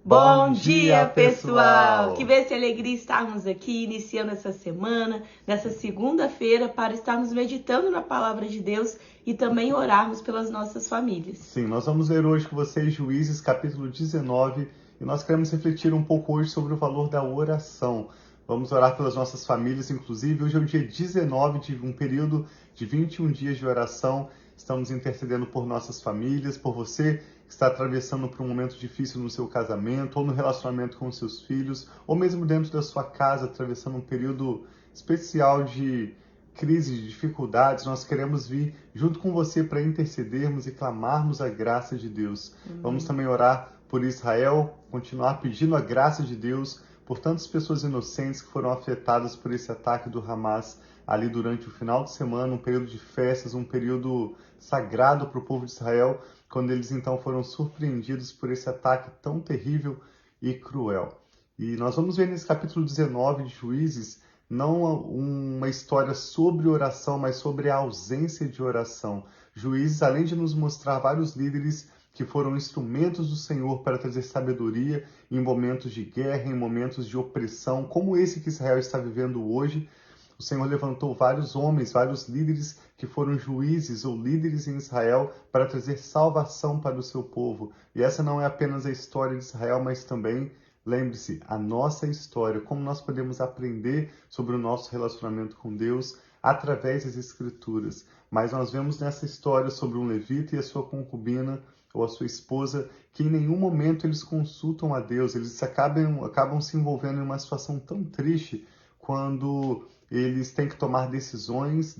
Bom dia, pessoal! Que bênção e alegria estarmos aqui, iniciando essa semana, nessa segunda-feira, para estarmos meditando na Palavra de Deus e também orarmos pelas nossas famílias. Sim, nós vamos ler hoje com vocês Juízes, capítulo 19, e nós queremos refletir um pouco hoje sobre o valor da oração. Vamos orar pelas nossas famílias, inclusive. Hoje é o dia 19 de um período de 21 dias de oração. Estamos intercedendo por nossas famílias, por você que está atravessando por um momento difícil no seu casamento, ou no relacionamento com seus filhos, ou mesmo dentro da sua casa, atravessando um período especial de crise, de dificuldades. Nós queremos vir junto com você para intercedermos e clamarmos a graça de Deus. Vamos também orar por Israel, continuar pedindo a graça de Deus por tantas pessoas inocentes que foram afetadas por esse ataque do Hamas ali durante o final de semana, um período de festas, um período sagrado para o povo de Israel, quando eles então foram surpreendidos por esse ataque tão terrível e cruel. E nós vamos ver nesse capítulo 19 de Juízes, não uma história sobre oração, mas sobre a ausência de oração. Juízes, além de nos mostrar vários líderes que foram instrumentos do Senhor para trazer sabedoria em momentos de guerra, em momentos de opressão, como esse que Israel está vivendo hoje, o Senhor levantou vários homens, vários líderes que foram juízes ou líderes em Israel para trazer salvação para o seu povo. E essa não é apenas a história de Israel, mas também, lembre-se, a nossa história, como nós podemos aprender sobre o nosso relacionamento com Deus através das Escrituras. Mas nós vemos nessa história sobre um levita e a sua concubina, ou a sua esposa, que em nenhum momento eles consultam a Deus, eles acabam se envolvendo em uma situação tão triste quando eles têm que tomar decisões,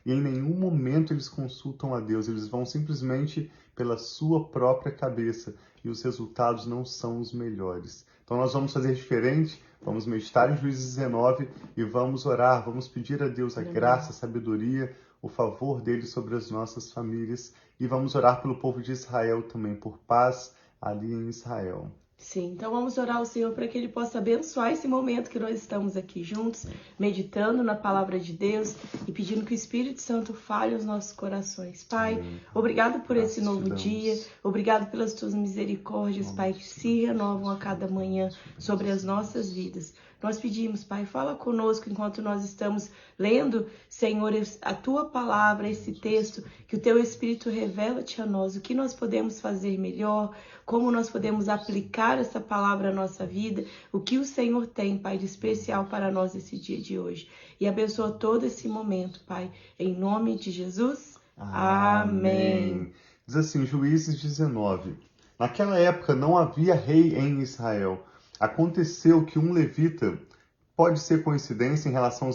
e em nenhum momento eles consultam a Deus, eles vão simplesmente pela sua própria cabeça, e os resultados não são os melhores. Então nós vamos fazer diferente, vamos meditar em Juízes 19 e vamos orar, vamos pedir a Deus a graça, a sabedoria, o favor dele sobre as nossas famílias, e vamos orar pelo povo de Israel também, por paz ali em Israel. Sim, então vamos orar ao Senhor para que Ele possa abençoar esse momento que nós estamos aqui juntos, meditando na Palavra de Deus e pedindo que o Espírito Santo fale aos nossos corações. Pai, obrigado por esse novo dia, obrigado pelas tuas misericórdias, Pai, que se renovam a cada manhã sobre as nossas vidas. Nós pedimos, Pai, fala conosco enquanto nós estamos lendo, Senhor, a Tua Palavra, esse texto, que o Teu Espírito revela-te a nós, o que nós podemos fazer melhor, como nós podemos aplicar essa palavra à nossa vida, o que o Senhor tem, Pai, de especial para nós esse dia de hoje. E abençoa todo esse momento, Pai, em nome de Jesus. Amém. Diz assim, Juízes 19. Naquela época não havia rei em Israel. Aconteceu que um levita, pode ser coincidência em relação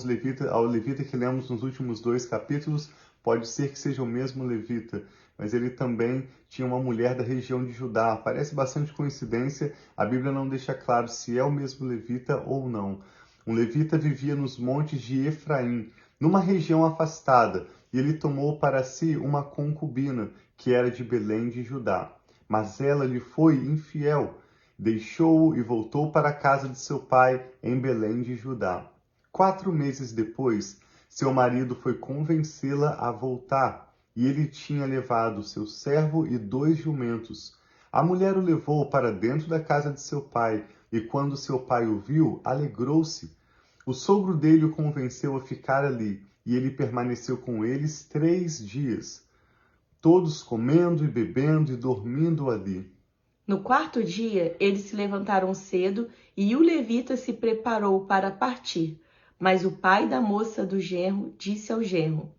ao levita que lemos nos últimos 2 capítulos, pode ser que seja o mesmo levita, mas ele também tinha uma mulher da região de Judá. Parece bastante coincidência, a Bíblia não deixa claro se é o mesmo levita ou não. Um levita vivia nos montes de Efraim, numa região afastada, e ele tomou para si uma concubina, que era de Belém de Judá. Mas ela lhe foi infiel, deixou-o e voltou para a casa de seu pai em Belém de Judá. 4 meses depois, seu marido foi convencê-la a voltar, e ele tinha levado seu servo e 2 jumentos. A mulher o levou para dentro da casa de seu pai, e quando seu pai o viu, alegrou-se. O sogro dele o convenceu a ficar ali, e ele permaneceu com eles 3 dias, todos comendo e bebendo e dormindo ali. No 4º dia, eles se levantaram cedo e o levita se preparou para partir. Mas o pai da moça do genro disse ao genro: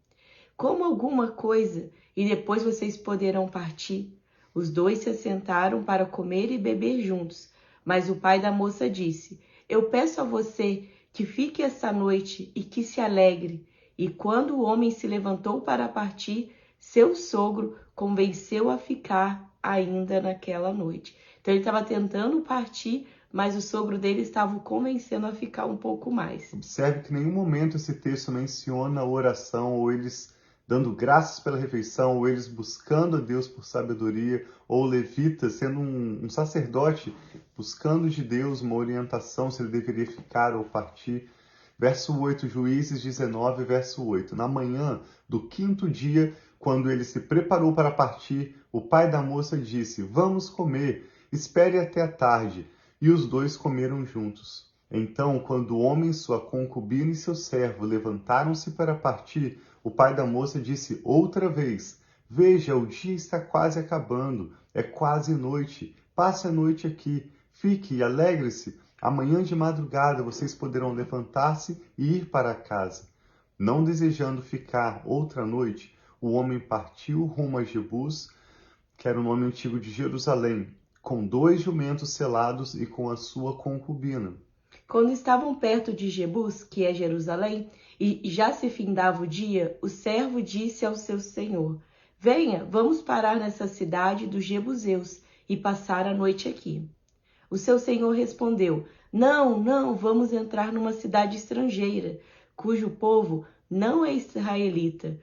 "Coma alguma coisa e depois vocês poderão partir." Os 2 se assentaram para comer e beber juntos. Mas o pai da moça disse: "Eu peço a você que fique esta noite e que se alegre." E quando o homem se levantou para partir, seu sogro convenceu a ficar ainda naquela noite. Então ele estava tentando partir, mas o sogro dele estava o convencendo a ficar um pouco mais. Observe que em nenhum momento esse texto menciona a oração, ou eles dando graças pela refeição, ou eles buscando a Deus por sabedoria, ou o levita sendo um sacerdote buscando de Deus uma orientação se ele deveria ficar ou partir. Verso 8, Juízes 19, verso 8. Na manhã do 5º dia, quando ele se preparou para partir, o pai da moça disse: "Vamos comer." espere até a tarde. E os dois comeram juntos. Então, quando o homem, sua concubina e seu servo levantaram-se para partir, o pai da moça disse outra vez: Veja, o dia está quase acabando, é quase noite. Passe a noite aqui, fique e alegre-se. Amanhã de madrugada vocês poderão levantar-se e ir para casa. Não desejando ficar outra noite, o homem partiu rumo a Jebus, que era o nome antigo de Jerusalém, com 2 jumentos selados e com a sua concubina. Quando estavam perto de Jebus, que é Jerusalém, e já se findava o dia, o servo disse ao seu senhor: Venha, vamos parar nessa cidade dos Jebuseus e passar a noite aqui. O seu senhor respondeu: Não, não, vamos entrar numa cidade estrangeira, cujo povo não é israelita.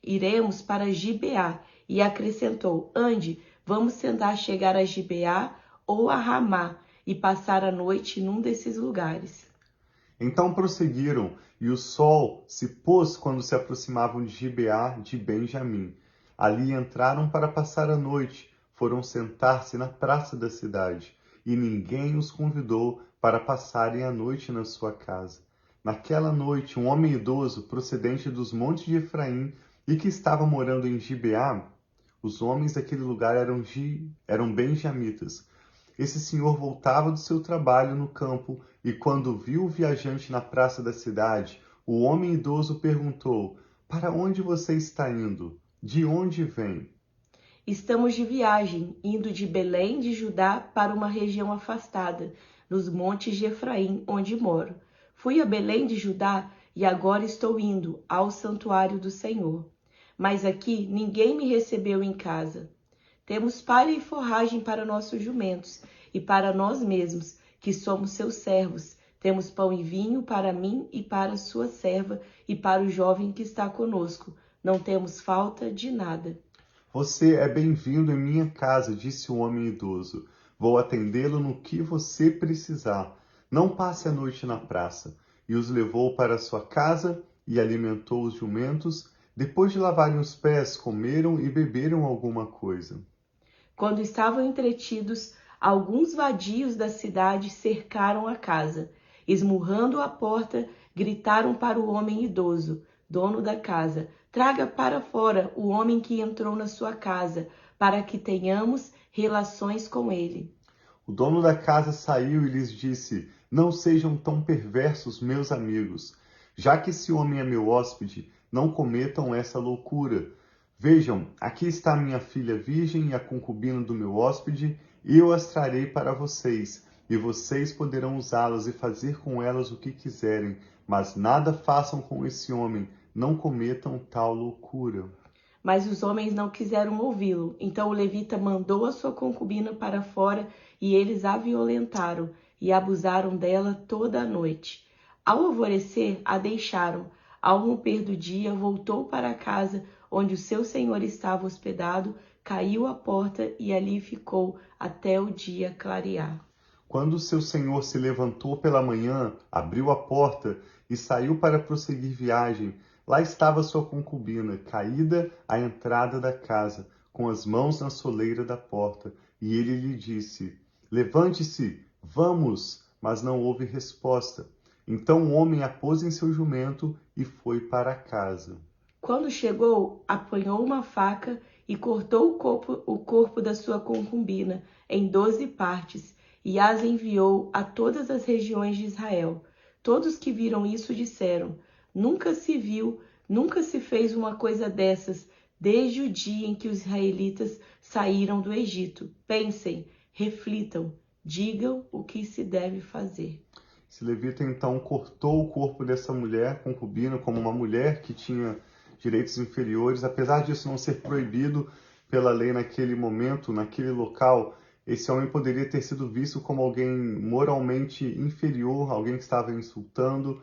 Iremos para Gibeá. E acrescentou: Ande, vamos tentar chegar a Gibeá ou a Ramá e passar a noite num desses lugares. Então prosseguiram, e o sol se pôs quando se aproximavam de Gibeá de Benjamim. Ali entraram para passar a noite, foram sentar-se na praça da cidade, e ninguém os convidou para passarem a noite na sua casa. Naquela noite, um homem idoso, procedente dos montes de Efraim, e que estava morando em Gibeá, os homens daquele lugar eram benjamitas. Esse senhor voltava do seu trabalho no campo e, quando viu o viajante na praça da cidade, o homem idoso perguntou: Para onde você está indo? De onde vem? Estamos de viagem, indo de Belém de Judá para uma região afastada, nos montes de Efraim, onde moro. Fui a Belém de Judá e agora estou indo ao santuário do Senhor. Mas aqui ninguém me recebeu em casa. Temos palha e forragem para nossos jumentos e para nós mesmos, que somos seus servos. Temos pão e vinho para mim e para sua serva e para o jovem que está conosco. Não temos falta de nada. Você é bem-vindo em minha casa, disse o homem idoso. Vou atendê-lo no que você precisar. Não passe a noite na praça. E os levou para sua casa e alimentou os jumentos. Depois de lavarem os pés, comeram e beberam alguma coisa. Quando estavam entretidos, alguns vadios da cidade cercaram a casa. Esmurrando a porta, gritaram para o homem idoso, dono da casa: Traga para fora o homem que entrou na sua casa, para que tenhamos relações com ele. O dono da casa saiu e lhes disse: Não sejam tão perversos, meus amigos. Já que esse homem é meu hóspede, não cometam essa loucura. Vejam, aqui está minha filha virgem e a concubina do meu hóspede, e eu as trarei para vocês, e vocês poderão usá-las e fazer com elas o que quiserem, mas nada façam com esse homem, não cometam tal loucura. Mas os homens não quiseram ouvi-lo. Então o levita mandou a sua concubina para fora e eles a violentaram e abusaram dela toda a noite. Ao alvorecer, a deixaram. Ao romper do dia, voltou para a casa onde o seu senhor estava hospedado, caiu à porta e ali ficou até o dia clarear. Quando seu senhor se levantou pela manhã, abriu a porta e saiu para prosseguir viagem, lá estava sua concubina, caída à entrada da casa, com as mãos na soleira da porta. E ele lhe disse: Levante-se, vamos! Mas não houve resposta. Então o homem a pôs em seu jumento e foi para casa. Quando chegou, apanhou uma faca e cortou o corpo da sua concubina em 12 partes e as enviou a todas as regiões de Israel. Todos que viram isso disseram: Nunca se viu, nunca se fez uma coisa dessas desde o dia em que os israelitas saíram do Egito. Pensem, reflitam, digam o que se deve fazer. Esse levita então cortou o corpo dessa mulher concubina como uma mulher que tinha direitos inferiores. Apesar disso não ser proibido pela lei naquele momento, naquele local, esse homem poderia ter sido visto como alguém moralmente inferior, alguém que estava insultando,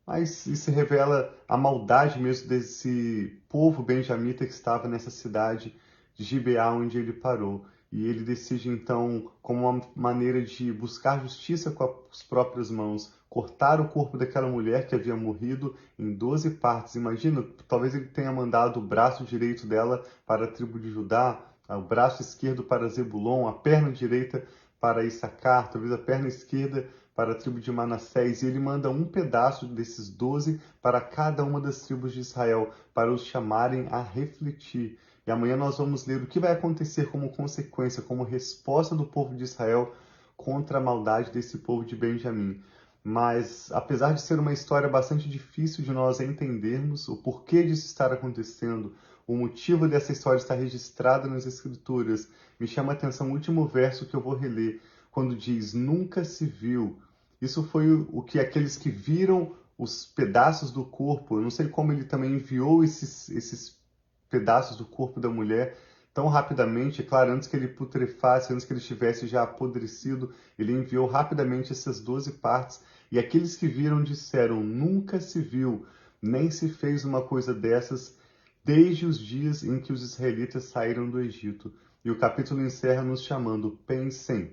mas isso revela a maldade mesmo desse povo benjamita que estava nessa cidade de Gibeá, onde ele parou. E ele decide, então, como uma maneira de buscar justiça com as próprias mãos, cortar o corpo daquela mulher que havia morrido em 12 partes. Imagina, talvez ele tenha mandado o braço direito dela para a tribo de Judá, o braço esquerdo para Zebulon, a perna direita para Issacar, talvez a perna esquerda para a tribo de Manassés, e ele manda um pedaço desses 12 para cada uma das tribos de Israel, para os chamarem a refletir. E amanhã nós vamos ler o que vai acontecer como consequência, como resposta do povo de Israel contra a maldade desse povo de Benjamim. Mas, apesar de ser uma história bastante difícil de nós entendermos, o porquê disso estar acontecendo, o motivo dessa história estar registrada nas Escrituras, me chama a atenção o último verso que eu vou reler, quando diz, nunca se viu. Isso foi o que aqueles que viram os pedaços do corpo, eu não sei como ele também enviou esses pedaços do corpo da mulher tão rapidamente, é claro, antes que ele putrefasse, antes que ele estivesse já apodrecido, ele enviou rapidamente essas 12 partes, e aqueles que viram disseram, nunca se viu, nem se fez uma coisa dessas, desde os dias em que os israelitas saíram do Egito. E o capítulo encerra nos chamando, pensem,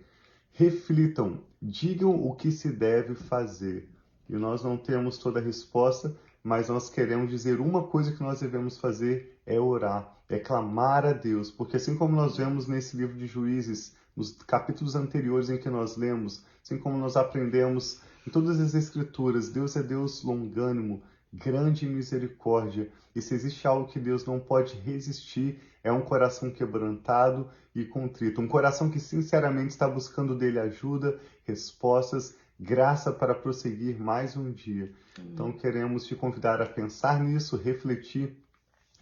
reflitam, digam o que se deve fazer. E nós não temos toda a resposta, mas nós queremos dizer uma coisa que nós devemos fazer é orar, é clamar a Deus, porque assim como nós vemos nesse livro de Juízes, nos capítulos anteriores em que nós lemos, assim como nós aprendemos em todas as Escrituras, Deus é Deus longânimo, grande em misericórdia, e se existe algo que Deus não pode resistir, é um coração quebrantado e contrito, um coração que sinceramente está buscando dele ajuda, respostas, graça para prosseguir mais um dia. Então queremos te convidar a pensar nisso, refletir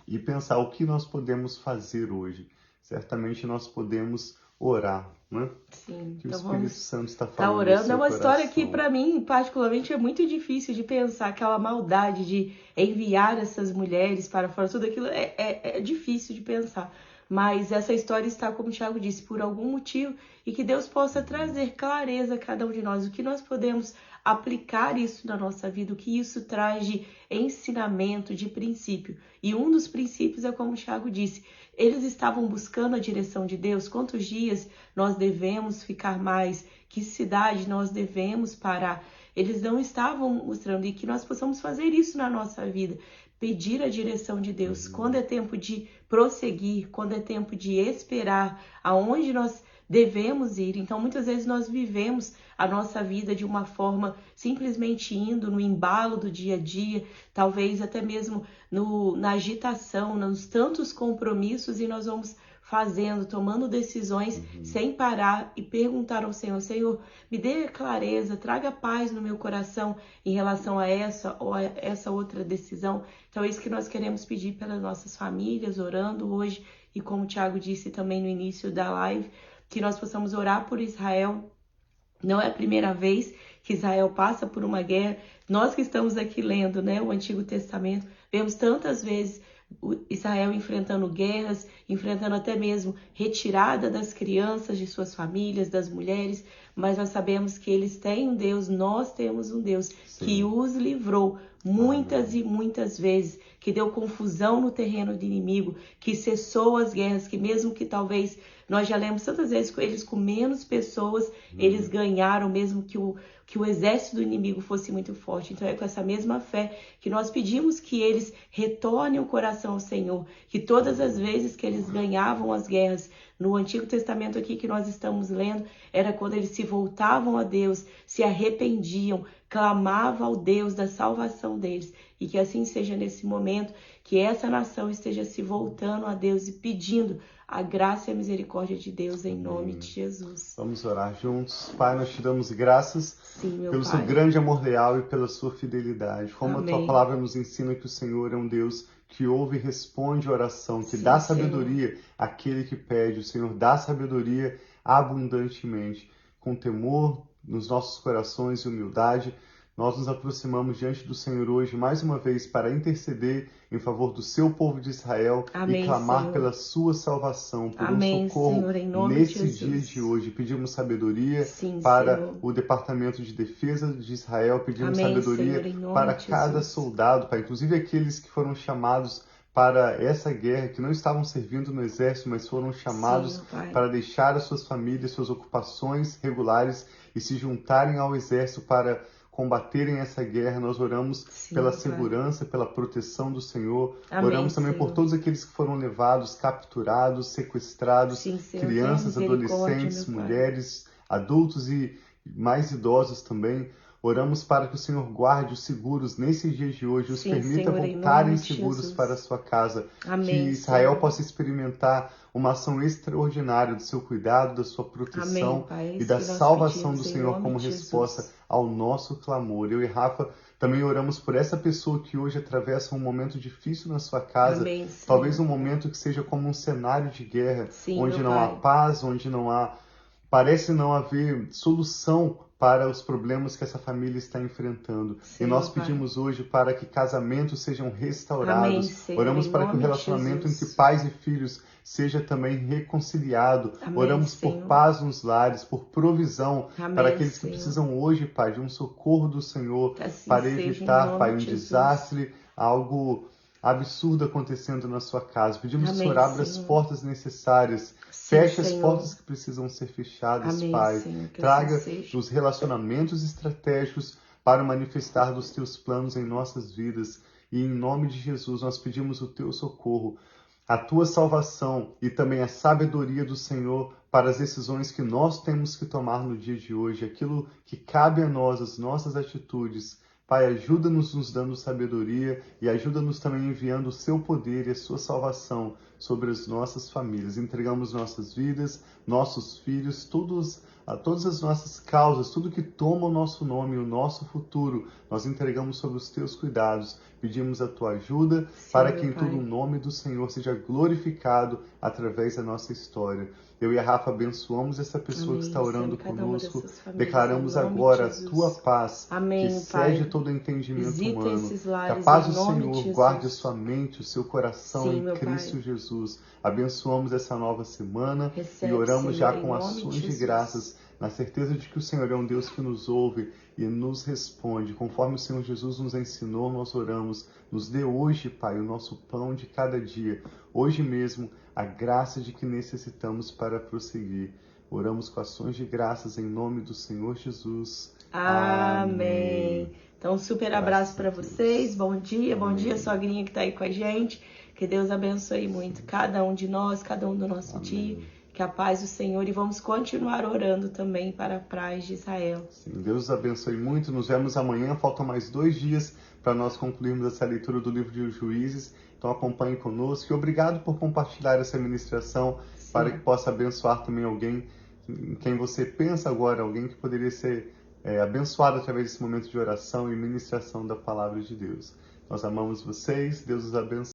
e pensar o que nós podemos fazer hoje. Certamente nós podemos orar, né? Sim, Que o então Espírito vamos Santo está estar falando no orando. É seu uma história que, coração. para mim, particularmente, é muito difícil de pensar. Aquela maldade de enviar essas mulheres para fora, tudo aquilo é difícil de pensar. Mas essa história está, como o Thiago disse, por algum motivo, e que Deus possa trazer clareza a cada um de nós, o que nós podemos aplicar isso na nossa vida, o que isso traz de ensinamento, de princípio. E um dos princípios é como o Thiago disse, eles estavam buscando a direção de Deus, quantos dias nós devemos ficar mais, que cidade nós devemos parar. Eles não estavam mostrando, e que nós possamos fazer isso na nossa vida, pedir a direção de Deus, quando é tempo de prosseguir, quando é tempo de esperar, aonde nós devemos ir. Então, muitas vezes nós vivemos a nossa vida de uma forma simplesmente indo no embalo do dia a dia, talvez até mesmo na agitação, nos tantos compromissos, e nós vamos fazendo, tomando decisões sem parar e perguntar ao Senhor, Senhor, me dê clareza, traga paz no meu coração em relação a essa ou a essa outra decisão. Então é isso que nós queremos pedir pelas nossas famílias, orando hoje, e como o Thiago disse também no início da live, que nós possamos orar por Israel. Não é a primeira vez que Israel passa por uma guerra. Nós que estamos aqui lendo, né, o Antigo Testamento, vemos tantas vezes Israel enfrentando guerras, enfrentando até mesmo retirada das crianças, de suas famílias, das mulheres, mas nós sabemos que eles têm um Deus, nós temos um Deus que os livrou muitas e muitas vezes, que deu confusão no terreno do inimigo, que cessou as guerras, que mesmo que talvez nós já lemos tantas vezes eles com menos pessoas, eles ganharam, mesmo que o exército do inimigo fosse muito forte. Então é com essa mesma fé que nós pedimos que eles retornem o coração ao Senhor, que todas as vezes que eles ganhavam as guerras, no Antigo Testamento aqui que nós estamos lendo, era quando eles se voltavam a Deus, se arrependiam, clamavam ao Deus da salvação deles, e que assim seja nesse momento, que essa nação esteja se voltando a Deus e pedindo a graça e a misericórdia de Deus em nome de Jesus. Vamos orar juntos. Pai, nós te damos graças pelo seu grande amor leal e pela sua fidelidade. Como a tua palavra nos ensina que o Senhor é um Deus que ouve e responde a oração, que dá sabedoria àquele que pede. O Senhor dá sabedoria abundantemente, com temor nos nossos corações e humildade. Nós nos aproximamos diante do Senhor hoje, mais uma vez, para interceder em favor do seu povo de Israel e clamar Senhor, pela sua salvação, por um socorro Senhor, em nome nesse de dia de hoje. Pedimos sabedoria Sim, para Senhor. o Departamento de Defesa de Israel, pedimos Amém, sabedoria Senhor, em nome para de cada Jesus. soldado, Pai, inclusive aqueles que foram chamados para essa guerra, que não estavam servindo no exército, mas foram chamados para deixar as suas famílias, suas ocupações regulares e se juntarem ao exército para combaterem essa guerra. Nós oramos Sim, pela Pai. segurança, pela proteção do Senhor. Amém, Oramos também por Senhor. todos aqueles que foram levados, capturados, sequestrados, Sim, Senhor, crianças, tenha misericórdia, adolescentes, meu Pai. mulheres, adultos e mais idosos também. Oramos para que o Senhor guarde os seguros nesses dias de hoje, os Sim, permita Senhor, em voltarem nome de seguros Jesus. para a sua casa. Que Amém, Israel Senhor. possa experimentar uma ação extraordinária do seu cuidado, da sua Amém, proteção Pai. É e isso da que nós salvação do pedimos, em Senhor nome como de resposta Jesus. ao nosso clamor. Eu e Rafa também oramos por essa pessoa que hoje atravessa um momento difícil na sua casa, Amém, Senhor. talvez um momento que seja como um cenário de guerra, Sim, onde meu não há Pai. paz, onde parece não haver solução para os problemas que essa família está enfrentando. Sim, E nós meu Pai. pedimos hoje para que casamentos sejam Amém, restaurados. Senhor, Oramos em para que o nome de relacionamento entre Jesus. pais e filhos seja também reconciliado. Amém, Oramos por Senhor. paz nos lares, por provisão para Amém, aqueles que Senhor. precisam hoje, Pai, de um socorro do Senhor, Que assim para seja, em evitar, Pai, nome um de Jesus. desastre, algo absurdo acontecendo na sua casa. Pedimos que o Senhor Amém, abra as Senhor. portas necessárias, Sim, feche as Senhor. portas que precisam ser fechadas, Amém, Pai. Senhor, que assim Traga seja. os relacionamentos estratégicos para manifestar dos teus planos em nossas vidas. E em nome de Jesus nós pedimos o teu socorro, a tua salvação e também a sabedoria do Senhor para as decisões que nós temos que tomar no dia de hoje, aquilo que cabe a nós, as nossas atitudes. Pai, ajuda-nos nos dando sabedoria e ajuda-nos também enviando o seu poder e a sua salvação sobre as nossas famílias. Entregamos nossas vidas, nossos filhos, todas as nossas causas, tudo que toma o nosso nome, o nosso futuro, nós entregamos sob os teus cuidados. Pedimos a tua ajuda para Sim, que em meu tudo o Pai. nome do Senhor seja glorificado através da nossa história. Eu e a Rafa abençoamos essa pessoa que Amém, está Senhor, orando em cada uma conosco. dessas famílias, em Declaramos nome de agora a tua Jesus. paz, que Amém, excede Pai. todo entendimento Visita humano. esses Que a lares, paz em do nome de Senhor guarde a Jesus. sua mente, o seu coração Sim, em meu Cristo Pai. Jesus. Abençoamos essa nova semana e Recebe, oramos já Senhor, em com nome de ações de Jesus. graças, na certeza de que o Senhor é um Deus que nos ouve e nos responde. Conforme o Senhor Jesus nos ensinou, nós oramos. Nos dê hoje, Pai, o nosso pão de cada dia. Hoje mesmo, a graça de que necessitamos para prosseguir. Oramos com ações de graças em nome do Senhor Jesus. Amém. Então, um super abraço para vocês. Bom dia, sogrinha que tá aí com a gente. Que Deus abençoe muito cada um de nós, cada um do nosso dia. Que a paz do Senhor, e vamos continuar orando também para a paz de Israel. Sim, Deus os abençoe muito. Nos vemos amanhã. Faltam mais 2 dias para nós concluirmos essa leitura do livro de Juízes. Então acompanhe conosco. E obrigado por compartilhar essa ministração para que possa abençoar também alguém em quem você pensa agora, alguém que poderia ser abençoado através desse momento de oração e ministração da palavra de Deus. Nós amamos vocês. Deus os abençoe.